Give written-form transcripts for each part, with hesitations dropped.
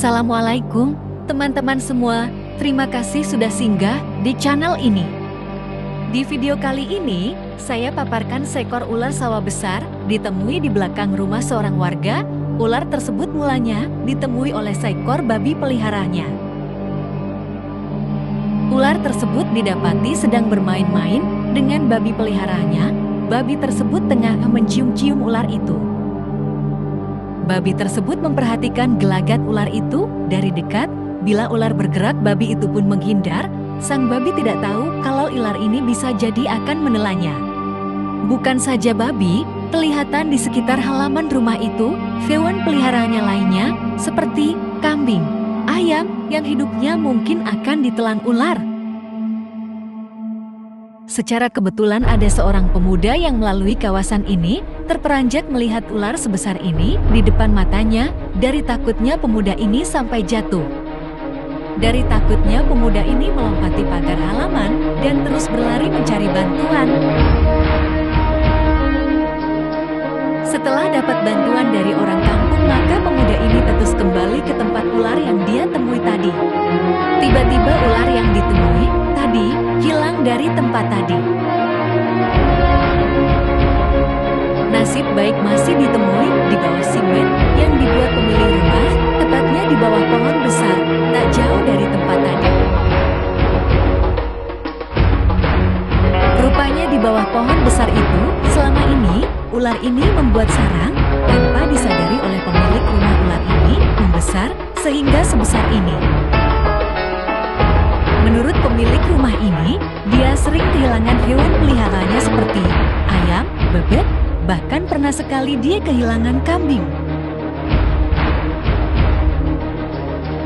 Assalamualaikum, teman-teman semua. Terima kasih sudah singgah di channel ini. Di video kali ini, saya paparkan seekor ular sawah besar ditemui di belakang rumah seorang warga. Ular tersebut mulanya ditemui oleh seekor babi peliharaannya. Ular tersebut didapati sedang bermain-main dengan babi peliharaannya. Babi tersebut tengah mencium-cium ular itu. Babi tersebut memperhatikan gelagat ular itu dari dekat. Bila ular bergerak, babi itu pun menghindar. Sang babi tidak tahu kalau ular ini bisa jadi akan menelannya. Bukan saja babi, kelihatan di sekitar halaman rumah itu, hewan peliharaannya lainnya, seperti kambing, ayam, yang hidupnya mungkin akan ditelan ular. Secara kebetulan ada seorang pemuda yang melalui kawasan ini, terperanjat melihat ular sebesar ini di depan matanya. Dari takutnya pemuda ini sampai jatuh. Dari takutnya pemuda ini melompati pagar halaman dan terus berlari mencari bantuan. Setelah dapat bantuan dari orang kampung, maka pemuda ini terus kembali ke tempat ular yang dia temui tadi. Tiba-tiba ular yang ditemui tadi hilang dari tempat tadi. Nasib baik masih ditemui di bawah simen yang dibuat pemilik rumah, tepatnya di bawah pohon besar, tak jauh dari tempat tadi. Rupanya di bawah pohon besar itu, selama ini, ular ini membuat sarang, tanpa disadari oleh pemilik rumah. Ular ini membesar, sehingga sebesar ini. Menurut pemilik rumah ini, dia sering kehilangan hewan peliharaannya seperti ayam, bebek, bahkan pernah sekali dia kehilangan kambing.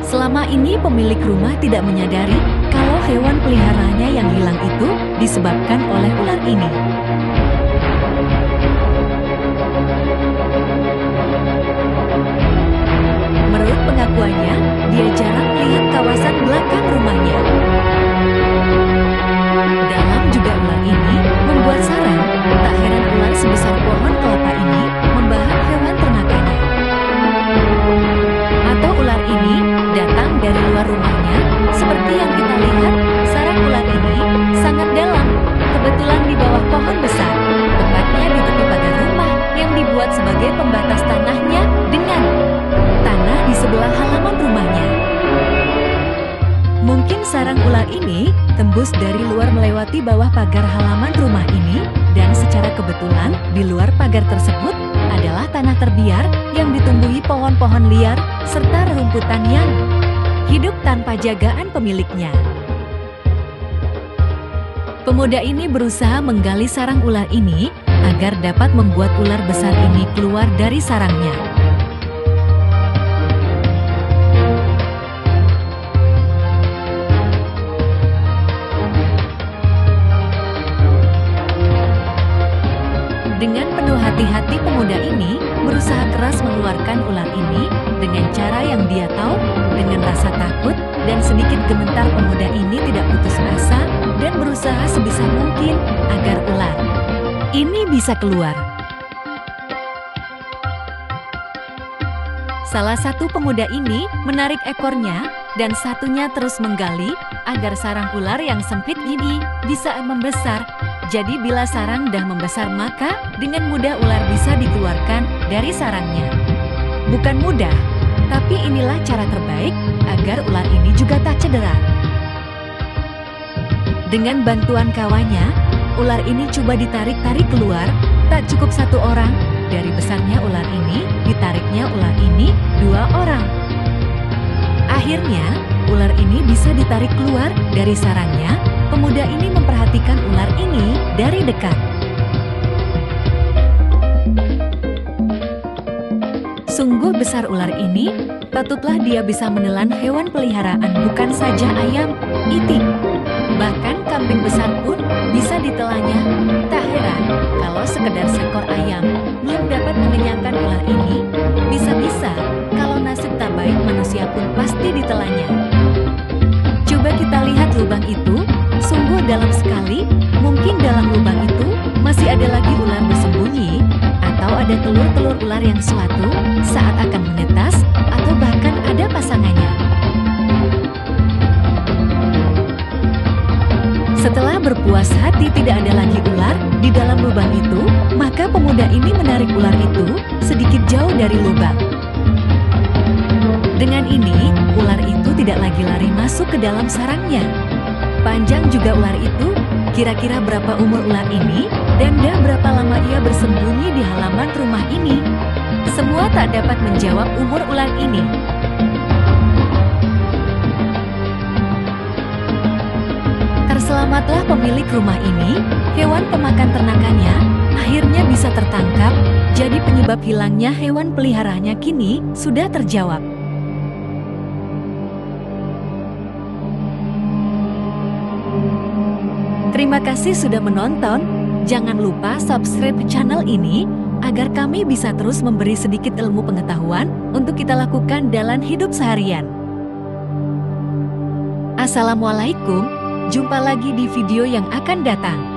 Selama ini pemilik rumah tidak menyadari kalau hewan peliharaannya yang hilang itu disebabkan oleh ular ini. Menurut pengakuannya, dia jarang melihat kawasan belakang rumahnya. Dalam juga ular ini membuat sarang, tak heran ular sebesar pohon kelapa ini membahak hewan ternakannya. Atau ular ini datang dari luar rumahnya, seperti yang kita lihat, sarang ular ini sangat dalam, kebetulan di bawah pohon besar, tepatnya di tepi pagar rumah yang dibuat sebagai pembatas tanahnya dengan tanah di sebelah halaman rumahnya. Mungkin sarang ular ini tembus dari luar melewati bawah pagar halaman rumah ini, dan secara kebetulan di luar pagar tersebut adalah tanah terbiar yang ditumbuhi pohon-pohon liar serta rerumputan yang hidup tanpa jagaan pemiliknya. Pemuda ini berusaha menggali sarang ular ini agar dapat membuat ular besar ini keluar dari sarangnya. Dengan penuh hati-hati pemuda ini berusaha keras mengeluarkan ular ini dengan cara yang dia tahu. Dengan rasa takut dan sedikit gemetar, pemuda ini tidak putus asa dan berusaha sebisa mungkin agar ular ini bisa keluar. Salah satu pemuda ini menarik ekornya dan satunya terus menggali agar sarang ular yang sempit ini bisa membesar. Jadi bila sarang dah membesar, maka dengan mudah ular bisa dikeluarkan dari sarangnya. Bukan mudah, tapi inilah cara terbaik agar ular ini juga tak cedera. Dengan bantuan kawannya, ular ini coba ditarik-tarik keluar. Tak cukup satu orang, dari besarnya ular ini, ditariknya ular ini 2 orang. Akhirnya, ular ini bisa ditarik keluar dari sarangnya. Pemuda ini memperhatikan ular ini dari dekat. Sungguh besar ular ini, patutlah dia bisa menelan hewan peliharaan, bukan saja ayam, itik. Bahkan kambing besar pun bisa ditelannya. Tak heran kalau sekedar seekor ayam belum dapat mengenyangkan ular ini. Bisa-bisa kalau nasib tak baik, manusia pun pasti ditelannya. Coba kita lihat lubang itu. Sungguh dalam sekali, mungkin dalam lubang itu masih ada lagi ular bersembunyi, atau ada telur-telur ular yang suatu saat akan menetas, atau bahkan ada pasangannya. tidak ada lagi ular di dalam lubang itu, maka pemuda ini menarik ular itu sedikit jauh dari lubang. Dengan ini, ular itu tidak lagi lari masuk ke dalam sarangnya. Panjang juga ular itu, kira-kira berapa umur ular ini, dan berapa lama ia bersembunyi di halaman rumah ini. Semua tak dapat menjawab umur ular ini. Terselamatlah pemilik rumah ini, hewan pemakan ternakannya akhirnya bisa tertangkap, jadi penyebab hilangnya hewan peliharaannya kini sudah terjawab. Terima kasih sudah menonton, jangan lupa subscribe channel ini, agar kami bisa terus memberi sedikit ilmu pengetahuan untuk kita lakukan dalam hidup seharian. Assalamualaikum. Jumpa lagi di video yang akan datang.